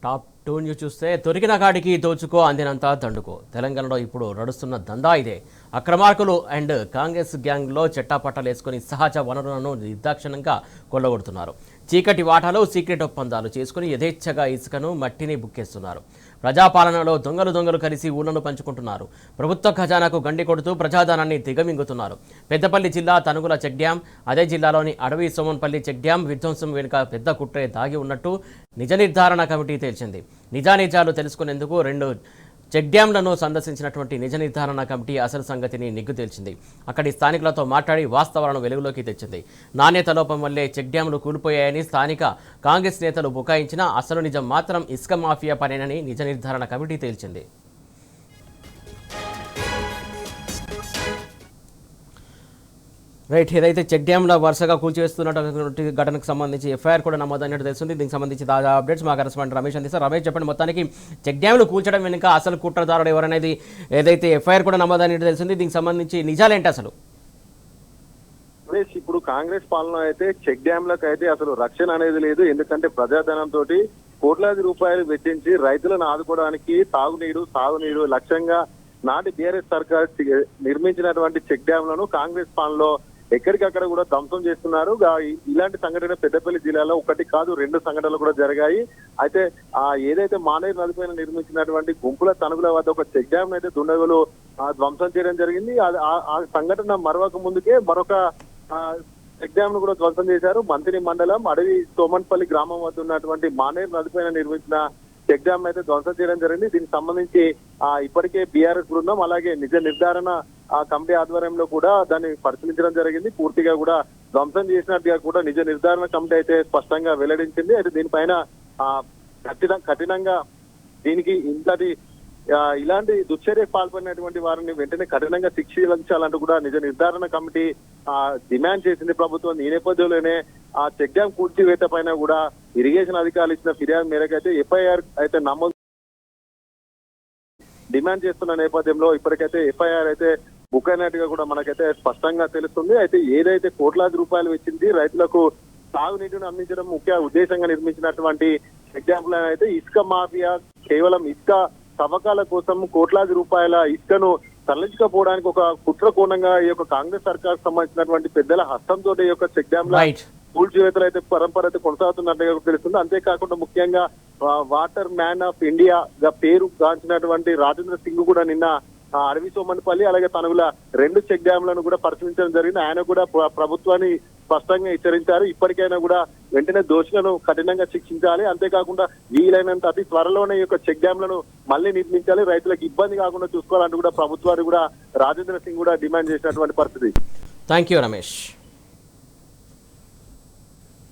Top 2 news చూస్తే దొరికిన కాడికి దోచుకో అందినంత దండుకో. తెలంగాణలో ఇప్పుడు నడుస్తున్న దందా ఇదే. అక్రమార్కులు అండ్ కాంగ్రెస్ గ్యాంగ్లో చెట్టాపట్టాలేసుకుని సహజ వనరులను నిర్దాక్షిణ్యంగా కొల్లగొడుతున్నారు. చీకటి వాటాలు సీక్రెట్ ఒప్పందాలు చేసుకుని యథేచ్ఛగా ఇసుకను మట్టిని బుక్కేస్తున్నారు. ప్రజాపాలనలో దొంగలు కలిసి ఊళ్లను పంచుకుంటున్నారు. ప్రభుత్వ ఖజానాకు గండి కొడుతూ ప్రజాధనాన్ని దిగమింగుతున్నారు. పెద్దపల్లి జిల్లా తనుగుల చెక్ డ్యాం, అదే జిల్లాలోని అడవి సోమన్పల్లి చెక్ డ్యాం విధ్వంసం వెనుక పెద్ద కుట్రే దాగి ఉన్నట్టు నిజ నిర్ధారణ కమిటీ తేల్చింది. నిజానిజాలు తెలుసుకునేందుకు 2 చెక్ డ్యాంలను సందర్శించినటువంటి నిజ నిర్ధారణ కమిటీ అసలు సంగతిని నిగ్గు తేల్చింది. అక్కడి స్థానికులతో మాట్లాడి వాస్తవాలను వెలుగులోకి తెచ్చింది. నాణ్యత లోపం వల్లే చెక్ డ్యాంలు కూలిపోయాయని స్థానిక కాంగ్రెస్ నేతలు బుకాయించినా అసలు నిజం మాత్రం ఇసుక మాఫియా పనేనని నిజ నిర్ధారణ కమిటీ తేల్చింది. రైట్, ఏదైతే చెక్ డ్యాంలో వరుసగా కూల్చివేస్తున్నటువంటి ఘటనకు సంబంధించి ఎఫ్ఐఆర్ కూడా నమోదైనట్టు తెలుస్తుంది. దీనికి సంబంధించి తాజా అప్డేట్స్ మా కరెస్పాండెంట్ రమేష్ అందిస్తారు. రమేష్, చెప్పండి, మొత్తానికి చెక్ డ్యాంలు కూల్చడం వెనుక అసలు కుట్రదారుడు ఎవరనేది ఏదైతే ఎఫ్ఐఆర్ కూడా నమోదైనట్టు తెలుస్తుంది. దీనికి సంబంధించి నిజాలేంటి అసలు? ఇప్పుడు కాంగ్రెస్ పాలన అయితే చెక్ డ్యాంలకు అయితే అసలు రక్షణ అనేది లేదు. ఎందుకంటే ప్రజాధనంతో కోట్లాది రూపాయలు వెచ్చించి రైతులను ఆదుకోవడానికి సాగునీరు లక్ష్యంగా నాటి బీఆర్ఎస్ సర్కార్ నిర్మించినటువంటి చెక్ డ్యాంలను కాంగ్రెస్ పాలనలో ఎక్కడికక్కడ కూడా ధ్వంసం చేస్తున్నారు. ఇలాంటి సంఘటన పెద్దపల్లి జిల్లాలో 1 కాదు 2 సంఘటనలు కూడా జరిగాయి. అయితే ఏదైతే మానేరు నదిపైన నిర్మించినటువంటి గుంపుల తనుగుల వద్ద ఒక చెక్ డ్యామ్ అయితే దుండగులు ధ్వంసం చేయడం జరిగింది. ఆ సంఘటన మరొక ముందుకే మరొక చెక్ డ్యామ్ ను కూడా ధ్వంసం చేశారు. మంత్రి మండలం అడవి సోమన్పల్లి గ్రామం వద్ద ఉన్నటువంటి మానేరు నదిపైన నిర్మించిన చెక్ డ్యామ్ అయితే ధ్వంసం చేయడం జరిగింది. దీనికి సంబంధించి ఇప్పటికే బీఆర్ఎస్ బృందం అలాగే నిజ నిర్ధారణ కమిటీ ఆధ్వర్యంలో కూడా దాన్ని పరిశీలించడం జరిగింది. పూర్తిగా కూడా ధ్వంసం చేసినట్టుగా కూడా నిజ నిర్ధారణ కమిటీ అయితే స్పష్టంగా వెల్లడించింది. అయితే దీనిపైన కఠినంగా దీనికి ఇలాంటి దుశ్చర్యకు పాల్పడినటువంటి వారిని వెంటనే కఠినంగా శిక్షించాలంటూ కూడా నిజ నిర్ధారణ కమిటీ డిమాండ్ చేసింది ప్రభుత్వం. ఈ నేపథ్యంలోనే ఆ చెక్ డ్యాం కూల్చివేత పైన కూడా ఇరిగేషన్ అధికారులు ఇచ్చిన ఫిర్యాదు మేరకు అయితే ఎఫ్ఐఆర్ అయితే నమోదు డిమాండ్ చేస్తున్న నేపథ్యంలో ఇప్పటికైతే ఎఫ్ఐఆర్ అయితే బుక్ అయినట్టుగా కూడా మనకైతే స్పష్టంగా తెలుస్తుంది. అయితే ఏదైతే కోట్లాది రూపాయలు వెచ్చింది రైతులకు తాగునీటిని అందించడం ముఖ్య ఉద్దేశంగా నిర్మించినటువంటి చెక్ డ్యాంలను అయితే ఇసుక మాఫియా కేవలం ఇసుక తవ్వకాల కోసం కోట్లాది రూపాయల ఇసుకను తరలించకపోవడానికి ఒక కుట్ర కోణంగా ఈ యొక్క కాంగ్రెస్ సర్కార్ సంబంధించినటువంటి పెద్దల హస్తంతో ఈ యొక్క చెక్ డ్యాంల కూల్చివేతలు అయితే పరంపర అయితే కొనసాగుతున్నట్టుగా తెలుస్తుంది. అంతేకాకుండా ముఖ్యంగా వాటర్ మ్యాన్ ఆఫ్ ఇండియా గా పేరు గాంచినటువంటి రాజేంద్ర సింగ్ కూడా నిన్న అడవి సోమన్పల్లి అలాగే తనుగుల 2 చెక్ డ్యాంలను కూడా పరిశీలించడం జరిగింది. ఆయన కూడా ప్రభుత్వాన్ని స్పష్టంగా హెచ్చరించారు. ఇప్పటికైనా కూడా వెంటనే దోషులను కఠినంగా శిక్షించాలి. అంతేకాకుండా వీలైనంత అతి త్వరలోనే ఈ యొక్క చెక్ డ్యాంలను మళ్ళీ నిర్మించాలి. రైతులకు ఇబ్బంది కాకుండా చూసుకోవాలంటూ కూడా ప్రభుత్వాన్ని కూడా రాజేంద్ర సింగ్ కూడా డిమాండ్ చేసినటువంటి పరిస్థితి. Thank you Ramesh.